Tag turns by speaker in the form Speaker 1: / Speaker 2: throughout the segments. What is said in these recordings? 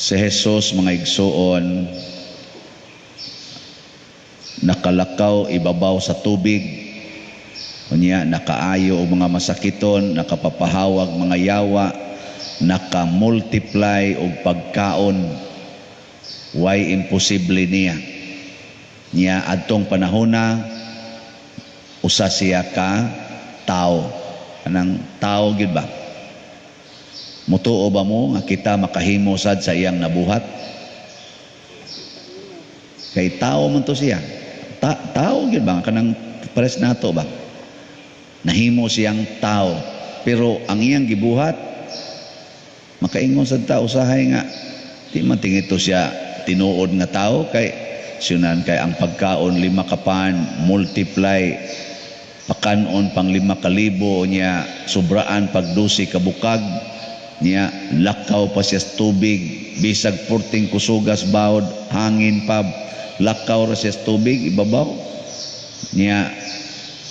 Speaker 1: Si Jesus, mga igsuon, nakalakaw ibabaw sa tubig, unya nakaayo o mga masakiton, nakapapahawag mga yawa, nakamultiply og pagkaon. Why imposible niya? Niya adtong panahona usa siya ka tao. Anang tao gyud ba? Mutuo ba mo nga kita makahimo sad sa iyang nabuhat? Kay tao man to siya. Tao gyud ba kanang pares nato ba? Nahimo siyang tao, pero ang iyang gibuhat makaingon sad ta usahay nga di man tingito siya tinuod nga tao, kay sunan kay ang pagkaon 5 kapan multiply pakanon pang 5,000 niya, sobraan pag 12 ka bukag niya, lakaw pa siya sa tubig, bisag 14 kusugas bawod hangin pa, lakaw ra siya sa tubig ibabaw niya.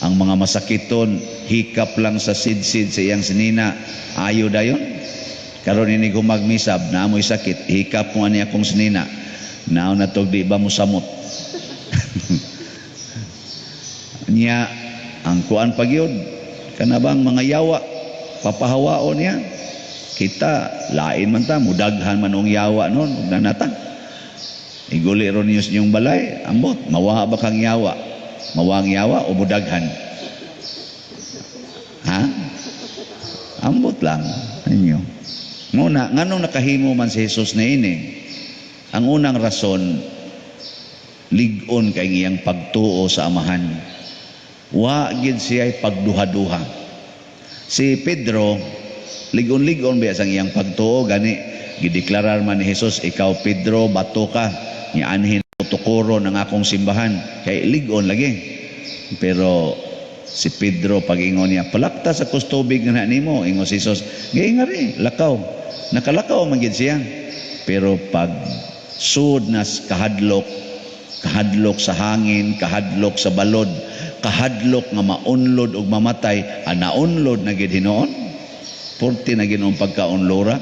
Speaker 1: Ang mga masakiton hikap lang sa sidsid sa iyang sinina, ayo dayon. Karon ini gumagmisab na amoy sakit, hikap mo ani akong sinina, naon na tog di ba mo samot. Niya ang kuan pagyud kanabang mga yawa papahawaon niya, kita lain man ta mudaghan man ong yawa noon nanata iguli ron niyo sa inyong balay, ambot mawa ba kang yawa, mawang yawa o mudaghan, ha? Ambot lang ninyo. Muna, nganong nakahimo man si Jesus na ini? Ang unang rason, ligon kay iyang pagtuo sa amahan. Wa gid siya pagduha-duha. Si Pedro, ligon-ligon ba sa iyang pagtuo, gani gideklarar man ni Jesus, ikaw Pedro, bato ka, nianhin tukuro ng akong simbahan. Kay ligon lagi. Pero si Pedro pag-ingon niya, palakta sa kustubig nga nimo, ingon si Jesus, gayngari, lakaw. Nakalakaw man gid siya. Pero pag sud nas kahadlok sa hangin, kahadlok sa balod, kahadlok nga maunlod og mamatay, naunlod na gid hinoon. Porti na ginon pagkaunlora.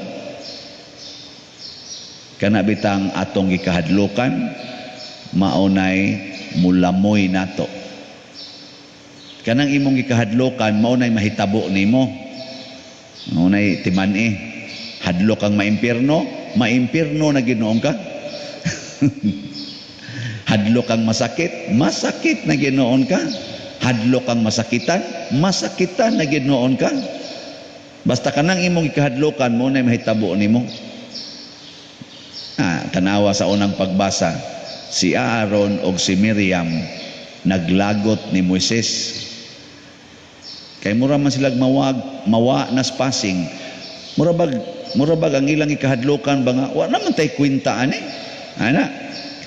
Speaker 1: Kana bitang atong gikahadlokan, maunay mulamoy nato. Kanang imong gikahadlokan, maunay mahitabo nimo. Maunay timan-i. Hadlok kang maimpirno na ginoon ka. Hadlok kang masakit na ginoon ka. Hadlok kang masakitan na ginoon ka. Basta kanang imong ikahadlokan mo na mahitabo nimo. Tanawa sa unang pagbasa, si Aaron o si Miriam naglagot ni Moises. Kay mura man silag mawa nas passing. Murabag ang ilang ikahadlokan ba nga, wa naman tay kwenta ani. Ana,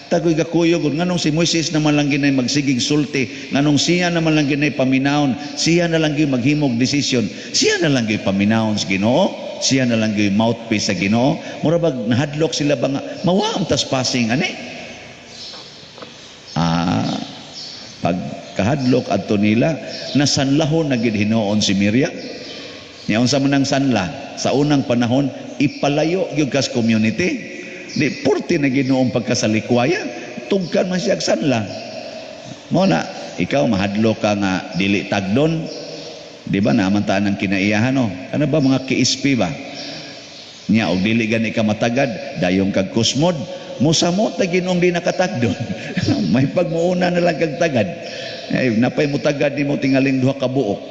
Speaker 1: tagoy gakuyog nganong si Moises naman lang ginay magsigig sulti, nganong siya naman lang ginay paminawon, siya na lang gyud maghimog desisyon, siya na lang gyud paminawon sa Ginoo, siya na lang gyud mouthpiece sa Ginoo. Murabag nahadlok sila ba nga, mawa ang passing ani. Pag kahadlok adto nila, nasanlahon na gid hinoon si Miriam. Nya unsa man ang sanla sa unang panahon, ipalayo gyud kas community. Di porti na ginoong pagkasalikwaya, tugkan man siya sanla. Mo na ikaw mahadlok ka nga dili tagdon, di ba naman taan ang kinaiyahan no? Ano ba mga kiispi ba? Nya og dili gani ka matagad, dayong kag kusmod, musamot na ginoong di nakatagdon. May pagmuuna na lang kag tagad. Ay napay mo tagad nimo tingaling duha ka buok.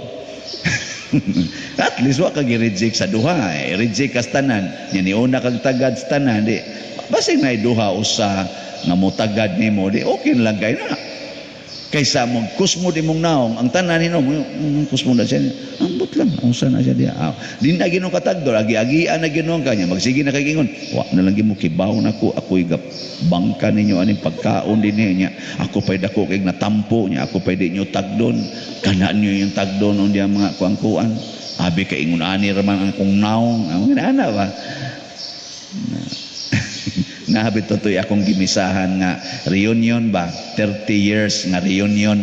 Speaker 1: At least wa kag i-reject sa duha, reject kas tanan. Nya ni una kag tagad sa tanan, di basig na duha usa nga motagad nimo, di okay lang kay na. Kaysa mong kusmod imong naong ang tanan nino kusmod na siya. Ambot lang unsa na siya dia. Di na ginon katagdor, agi-agian na ginon kanya. Magsige na kay gingon, wa na lang gimo kibaw nako, ako'y bangka ninyo aning pagkaon din niya. Ako pay dako kay natampo niya, ako pay di nyo tagdon. Kana niyo yung tagdon on diya mga kuan-kuan. Abi kay ingon ani ra man akong naong, ang ana ba. Nahabit totoy akong gimisahan nga reunion ba 30 years nga reunion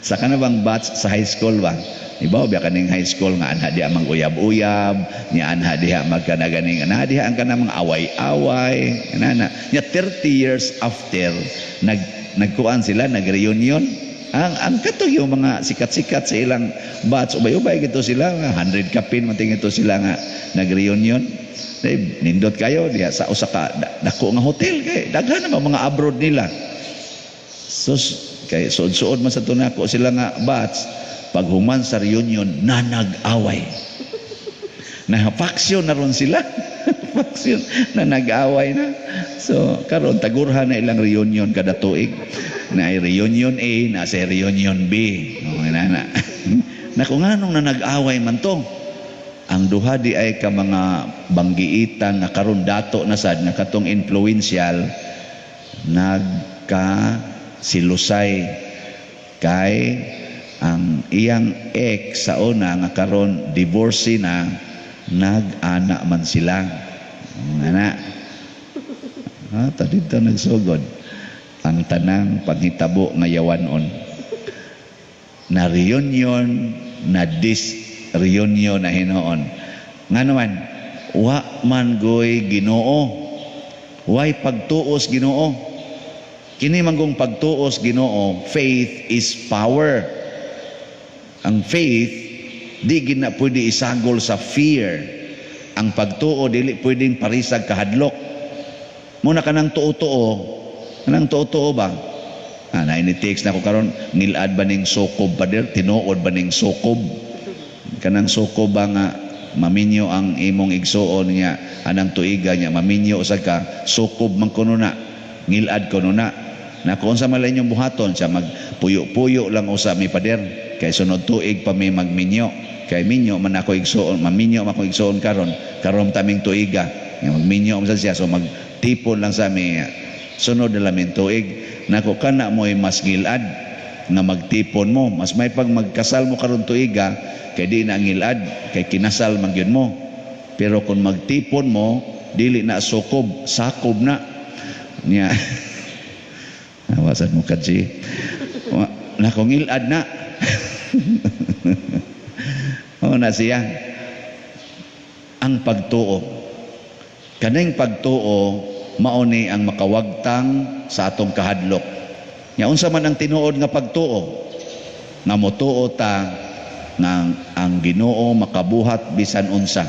Speaker 1: Sa kanabang batch sa high school ba? Ibaw biya kaning high school nga anha diha mang-uyab-uyab, nya anha diha magkanaganing anha diha ang kanang mga away-away, ana. Nya 30 years after nagkuan sila, nag-reunion. Ang kato yung mga sikat-sikat sa ilang batch, ubay-ubay gito sila, 100 kapin mating ito sila nga nag-reunion. Nindot kayo diha sa usa ka dako nga hotel kay daghan naman mga abroad nila. So kay suod-suod man sa tunako sila nga batch. Paghuman sa reunion, nag-away. Faction na ron sila. Faction na nag-away na. So, karon tagurhan na ilang reunion kada tuig. Na ay reunion A, na sa reunion B. Na kung anong na nag-away man to, ang duha di ay ka mga banggiitan na karon dato na sad na katong influential nagka-silusay kay ang iyang ex sa una nga karon divorce na nag-ana man sila ana dito nagsugod ang tanang panghitabo nga yawanon na reunion na dis-reunion na hinoon nga naman wa man goy Ginoo way pagtuos Ginoo kini manggong pagtuos Ginoo faith is power. Ang faith, di gina pwede isagol sa fear. Ang pagtuo, dili pwedeng parisag kahadlok. Muna ka ng tuo-tuo. Kanang tuo-tuo ba? Nainitext na ko karon ngilad ba ning sokob pa der? Tinuod ba ning sokob? Kanang sokob ba nga maminyo ang imong igsuon niya, anang tuiga niya, maminyo sa ka, sokob man kuno na, ngilad kuno na. Na kung sa malay niyong buhaton, siya magpuyo-puyo lang usa mi pader. Kay sunod tuig pa may magminyo kay minyo man ako igsuon maminyo man ako igsuon karon taming tuiga magminyo man siya so magtipon lang sa mi sunod na lamin tuig nako kana mo'y mas gilad nga magtipon mo mas may pag magkasal mo karon tuiga kay di na ngilad kay kinasal man gyud mo pero kung magtipon mo dili na sakob na niya awasan mo kadji nako ngilad na na siya ang pagtuo kaning pagtuo mauni ang makawagtang sa atong kahadlok nya unsa man ang tinuod nga pagtuo nga motuo ta nga ang Ginoo makabuhat bisan unsa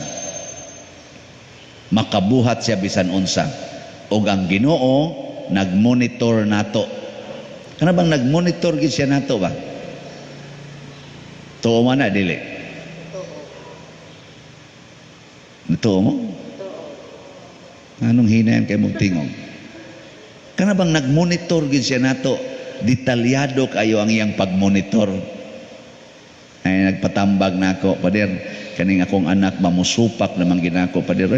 Speaker 1: makabuhat siya bisan unsa ug ang Ginoo nagmonitor nato kana bang nagmonitor gid siya nato ba tuo man na dili tuo mo anong hinayan kay mong tingog kana bang nagmonitor gid siya nato detalyado kayo ang iyang pagmonitor ay nagpatambag nako pader kaning akong anak mamusupak naman ginako pader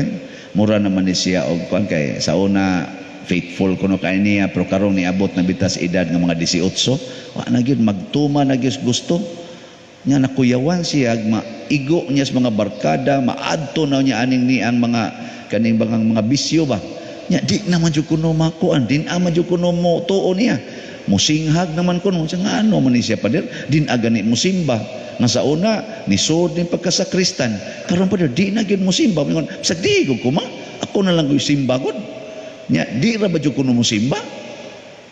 Speaker 1: mura naman ni siya og kuan kay sa una faithful kuno kay niya pero karon niabot na bitas edad nga mga 18 wa na gyud magtuma na gyud gusto nya nakuyawan siya maigo niya sa mga barkada maadto na niya aning ni ang mga kaning mga bisyo ba nya di naman jud kuno makuan din ama jud kuno mo tuo niya musinghag naman kuno sa nga ano man ni siya pader din agani musimba nga sa una nisod din pagkasakristan karon pader di na gyud musimba mingon sagdi ko kuma ako na lang gyud simba gud nya di ra ba jud kuno musimba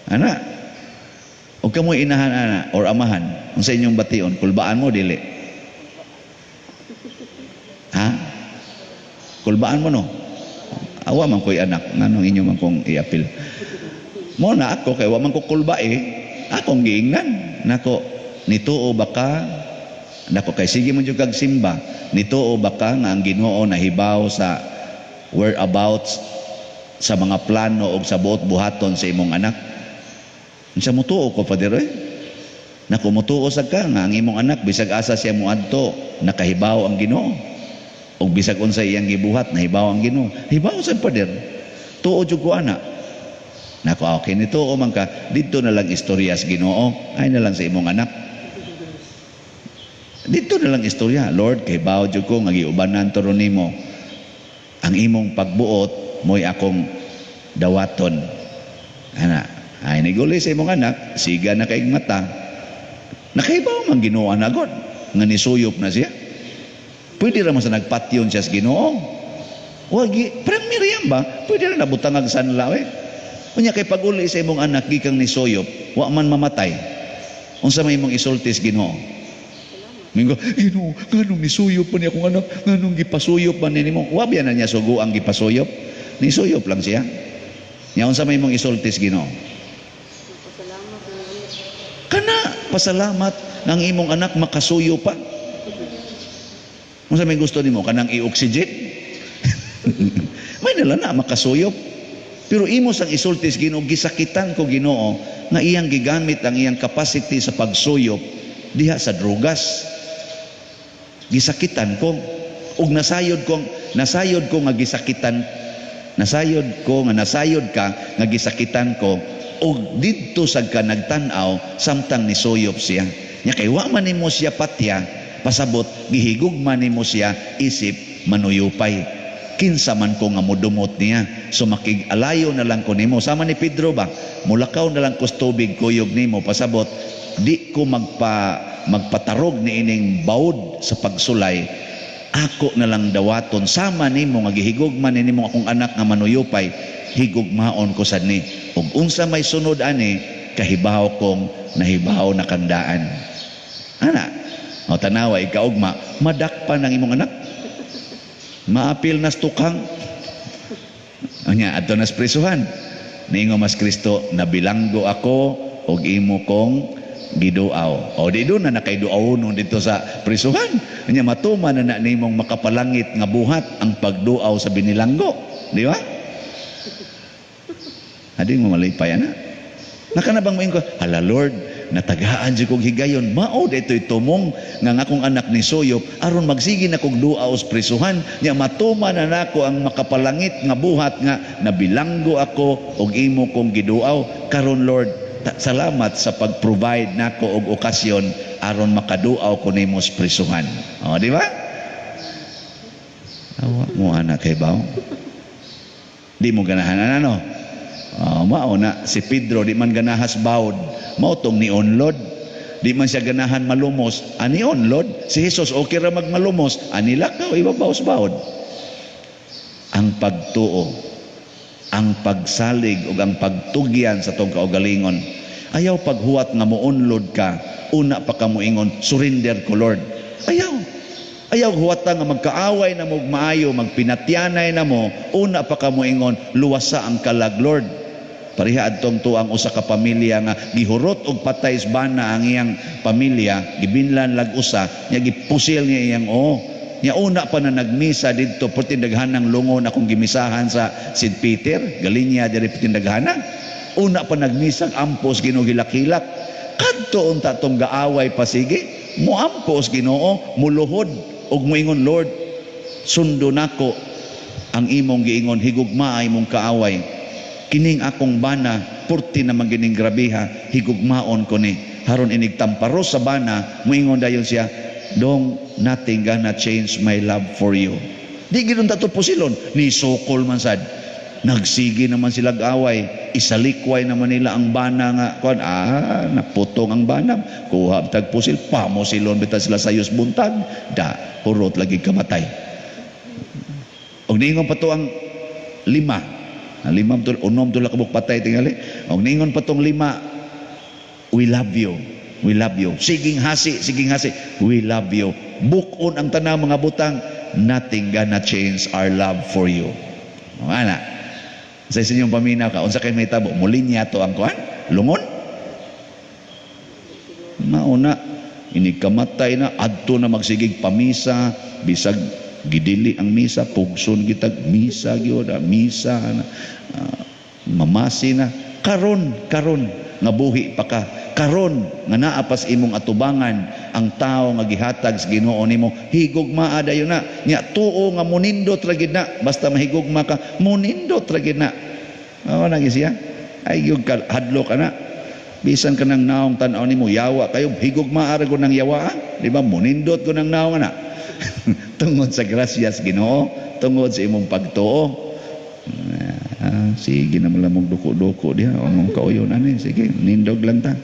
Speaker 1: ana o kamoy inahan ana or amahan kung sa inyong bation kulbaan mo dili ha kulbaan mo no awa man ko'y anak nganong inyo man kong iapil mo na ako kay wa man ko kulba akong giingnan nako nituo baka nako kay sige mo jud kag simba nituo baka nga ang Ginoo nahibaw sa whereabouts sa mga plano o sa buot buhaton sa imong anak unsa mo tuo ko pader nako mo tuo sad ka nga ang imong anak bisag asa siya moadto nakahibaw ang Ginoo ug bisag unsa iyang gibuhat nahibaw ang Ginoo hibaw sad pader tuo jud ko ana nako okay nito o man ka dito na lang istorya sa Ginoo ay na lang sa imong anak dito na lang istorya Lord kay bawo jud ko nga giubanan turon nimo ang imong pagbuot mo'y akong dawaton ana ay niguli sa imong anak siga na kaig mata Nakaibaw man Ginoo anagod nga nisuyop na siya. Pwede ra man sa nagpatyon siya sa Ginoo. Wagi, parang Miriam ba? Pwede ra nabutangag sanla eh. Unya kay pag-uli sa imong anak gikang nisuyop, wa man mamatay. Unsa may imong isultis Ginoo? Mingo, Ginoo, nganong nisuyop pa niya akong anak, nganong gipasuyop pa nimo? Wa biya na niya sugo ang gipasuyop. Nisuyop lang siya. Nya unsa may imong isultis Ginoo? Kana pasalamat ng imong anak makasuyo pa. Unsa may gusto nimo kanang i-oxygen? May nala na makasuyop. Pero imo sang isultis Ginoo, gisakitan ko Ginoo nga iyang gigamit ang iyang capacity sa pagsuyop diha sa drugas. Gisakitan ko ug nasayod ko nga gisakitan. Nasayod ka nga gisakitan ko ug didto sa ka nagtan-aw samtang nisuyop siya. Nya kay wa man nimo siya patya, pasabot gihigugma nimo siya isip manuyupay. Kinsa man ko nga modumot niya, so makig-alayo na lang ko nimo. Sama ni Pedro ba, mulakaw na lang ko tubig kuyog nimo, pasabot di ko magpatarog ni ining bawod sa pagsulay, ako na lang dawaton sama nimo nga gihigugman nimo akong anak nga manuyupay, higugmaon ko sad ni. Ug unsa may sunod ani, kahibaw kong nahibaw na kandaan. Ana, o tanawa ikaugma, madakpan ang imong anak. Maapil nas tukang. Anya adto nas prisuhan. Niingon mas Kristo, nabilanggo ako og imo kong giduaw. O di doon na nakaiduawon dito sa prisuhan. Anya matuman na nimong makapalangit nga buhat ang pagduaw sa binilanggo. Di ba? Adi mo malipay na. Nakanabang moingon ko, hala Lord, natagaan di kong higayon, mao dito'y tumong nga akong anak ni Suyop, aron magsigi na kong duaw sa prisuhan, niya matuma na nako ang makapalangit nga buhat nga nabilanggo ako og imo kong giduaw. Karon Lord, salamat sa pag-provide nako og okasyon aron makaduaw ko nimo sa prisuhan. O, di ba? Awa mo anak kay baw. Di mo ganahan ano? Mao na si Pedro di man ganahas bawd, mao tong ni onlod. Di man siya ganahan malumos, ani onlod. Si Jesus okay ra magmalumos, ani lakaw ibabaw sa bawd. Ang pagtuo, ang pagsalig ug ang pagtugyan sa tong kaugalingon. Ayaw paghuwat nga moonlod ka, una pa ka moingon surrender ko Lord. Ayaw huwata nga magkaaway na mo maayo, magpinatyanay na mo, una pa ka moingon luwasa ang kalag Lord. Pariha adtong tuang usa ka pamilya nga gihurot og patay sa bana ang iyang pamilya, gibinlan lag usa, nya gipusil niya iyang nya una pa na nagmisa didto perti daghanang lungon akong gimisahan sa St. Peter, galinya diri perti daghana. Una pa nagmisag ampos Ginoo gilak-hilak. Kadto unta tong gaaway pasige, muampos Ginoo, muluhod og moingon Lord, sundo nako ang imong giingon, higugma ay mong kaaway. Kining akong bana, purti na magining grabiha, higugmaon ko ni. Haron inigtamparos sa bana, moingon dayon siya, dong nothing gonna change my love for you. Di gidon tato pusilon, ni sokol man sad. Nagsigi naman sila away, isalikway naman nila ang bana nga, naputong ang bana, kuha tag pusil, pamosilon bitaw sila sayos buntag, hurot lagi kamatay. Og niingon pa to ang lima, unom tula kabuk patay tingali. Og ningon pa tong lima, we love you. Siging hasi, we love you. Bukon ang tanang mga butang, nothing gonna change our love for you. Ana, sa inyong paminaw ka, unsa kay may tabo, mulinya to ang kuan, lungon. Mauna, inikamatay na, adto na magsigig pamisa, bisag gidili ang misa, pugson gitag misa gyud, misa na, mamasi na, karon nga buhi pa ka, karon nga naapas imong atubangan ang tao nga gihatag sa Ginoo nimo, higugma dayon na, nya tuo nga munindot ra gid na, basta mahigugma ka munindot ra gid na. Mao na siya, ay gyud ka hadlo ka na, bisan ka nang naong tan-aw nimo yawa kayo, higugma ra gud nang yawa, di ba, munindot ko nang naong na. Tungod sa grasyas Ginoo, tungod sa imong pagtuo. Sige na malamog duko-duko diha, among kauyon ani, sige nindog lang ta.